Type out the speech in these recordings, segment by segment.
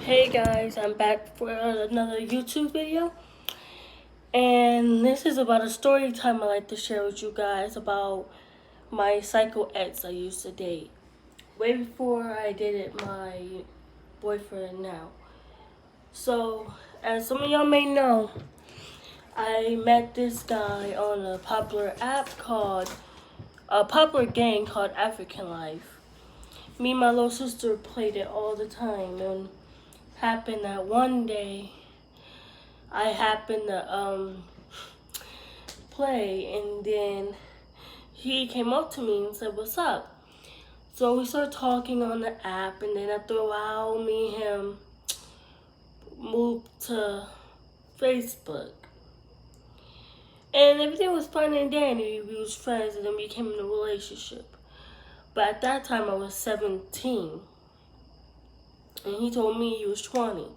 Hey guys, I'm back for another YouTube video, and this is about a story time I like to share with you guys about my psycho ex I used to date. Way before I dated my boyfriend now. So, as some of y'all may know, I met this guy on a popular game called African Life. Me and my little sister played it all the time, and happened that one day I happened to play, and then he came up to me and said, "What's up?" So we started talking on the app, and then after a while, me and him moved to Facebook. And everything was fine and dandy. We was friends, and then we became in a relationship. But at that time, I was 17, and he told me he was 20.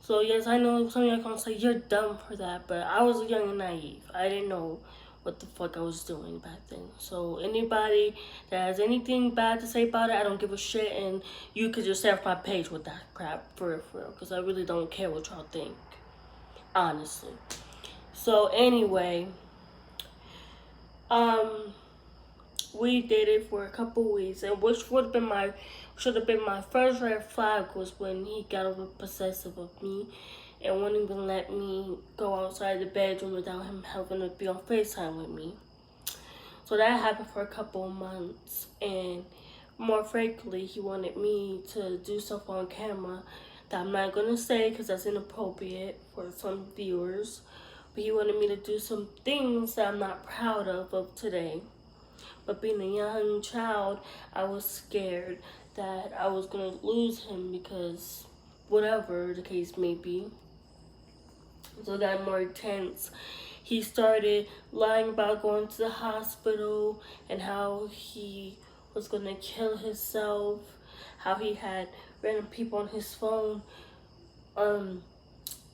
So yes, I know some of y'all gonna say you're dumb for that, but I was young and naive. I didn't know what the fuck I was doing back then. So anybody that has anything bad to say about it, I don't give a shit, and you could just stay off my page with that crap, for real, because I really don't care what y'all think, honestly. So anyway, we dated for a couple weeks, and which should have been my first red flag was when he got over possessive of me and wouldn't even let me go outside the bedroom without him having to be on FaceTime with me. So that happened for a couple of months, and more frankly, he wanted me to do stuff on camera that I'm not gonna say because that's inappropriate for some viewers. But he wanted me to do some things that I'm not proud of today. But being a young child, I was scared that I was gonna lose him because whatever the case may be. So it got more intense. He started lying about going to the hospital and how he was gonna kill himself, how he had random people on his phone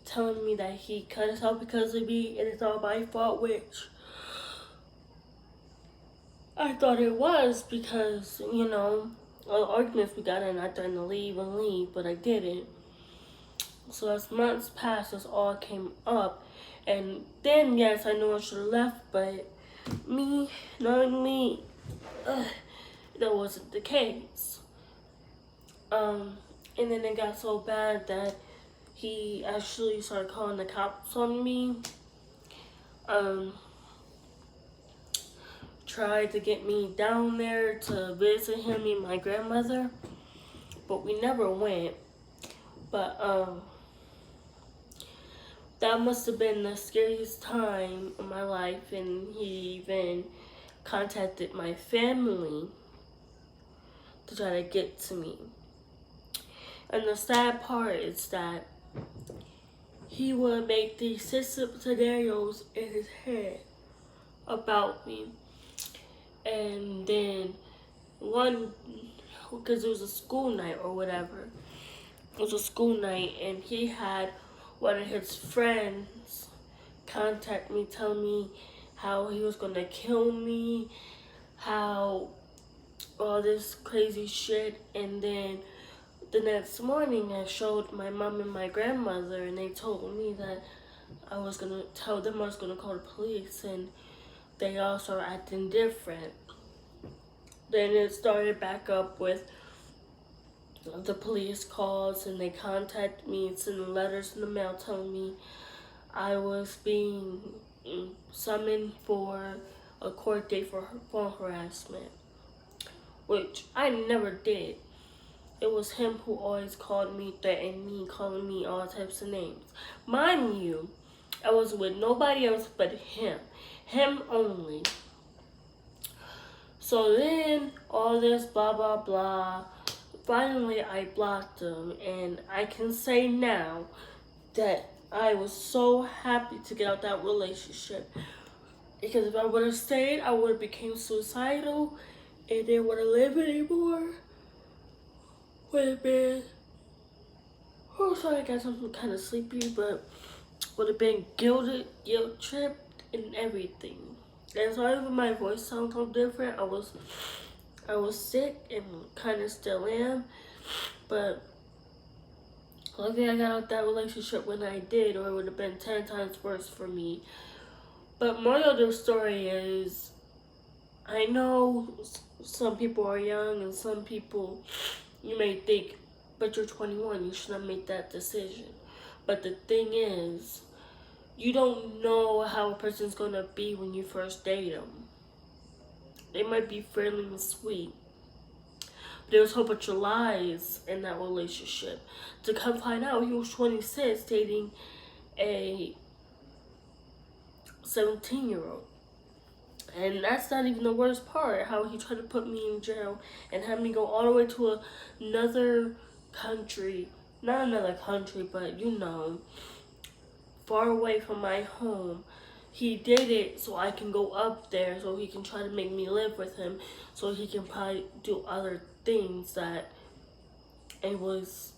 telling me that he cut himself because of me and it's all my fault, which I thought it was because, all the arguments we got in, I threatened to leave, but I didn't. So as months passed, this all came up. And then, yes, I knew I should have left, but knowing me, that wasn't the case. And then it got so bad that he actually started calling the cops on me. Tried to get me down there to visit him and my grandmother, but we never went. But that must have been the scariest time of my life, and he even contacted my family to try to get to me. And the sad part is that he would make these scenarios in his head about me. And then because it was a school night or whatever, it was a school night, and he had one of his friends contact me, tell me how he was gonna kill me, how all this crazy shit. And then the next morning I showed my mom and my grandmother, and they told me that I was gonna tell them I was gonna call the police, and they all started acting different. Then it started back up with the police calls, and they contacted me and sent letters in the mail telling me I was being summoned for a court date for phone harassment, which I never did. It was him who always called me, threatened me, calling me all types of names. Mind you, I was with nobody else but him only. So then all this blah blah blah. Finally, I blocked him, and I can say now that I was so happy to get out that relationship, because if I would have stayed, I would have became suicidal and didn't want to live anymore. Would have been, oh sorry, I got something kind of sleepy, but would have been guilt tripped, and everything. And sorry if my voice sounds so different. I was sick and kind of still am, but Luckily I got out that relationship when I did, or it would have been 10 times worse for me. But moral of the story is, I know some people are young and some people, you may think, but you're 21, you should not make that decision. But the thing is, you don't know how a person's going to be when you first date them. They might be friendly and sweet. But there was a whole bunch of lies in that relationship. To come find out, he was 26 dating a 17-year-old. And that's not even the worst part, how he tried to put me in jail and had me go all the way to another country. Not another country, but you know, far away from my home. He did it so I can go up there, so he can try to make me live with him, so he can probably do other things that it was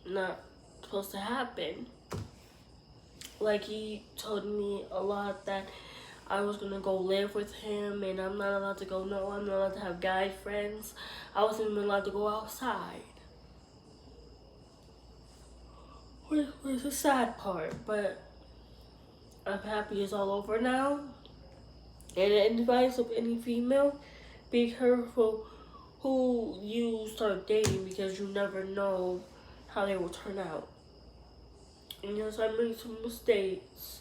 not supposed to happen. Like, he told me a lot that I was gonna go live with him, and I'm not allowed to go. No, I'm not allowed to have guy friends. I wasn't even allowed to go outside. Which was the sad part, but I'm happy it's all over now. And advice of any female, be careful who you start dating, because you never know how they will turn out. And yes, I made some mistakes,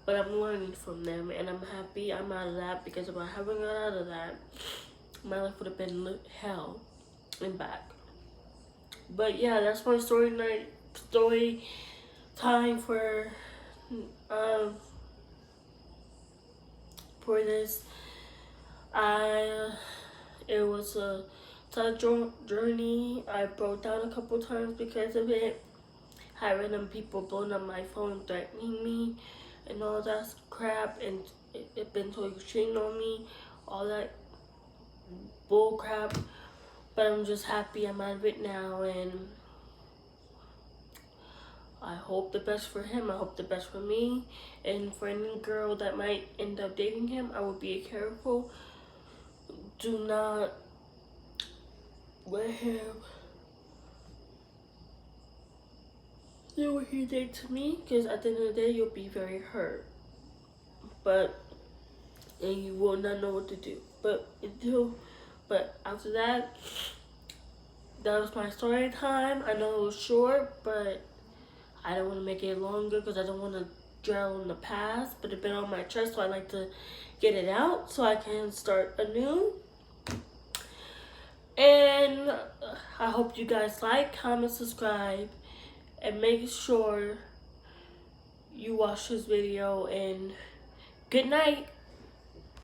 but I'm learning from them, and I'm happy I'm out of that, because if I haven't got out of that, my life would have been hell and back. But yeah, that's my story time for this. It was a tough journey. I broke down a couple times because of it. Had random people blowing up my phone, threatening me, and all that crap, and it been so extreme on me, all that bull crap. But I'm just happy I'm out of it now, and I hope the best for him. I hope the best for me, and for any girl that might end up dating him, I would be careful. Do not let him do what he did to me, because at the end of the day, you'll be very hurt. And you will not know what to do. But after that, that was my story time. I know it was short, but I don't want to make it longer because I don't want to dwell in the past. But it's been on my chest, so I like to get it out so I can start anew. And I hope you guys like, comment, subscribe, and make sure you watch this video. And good night.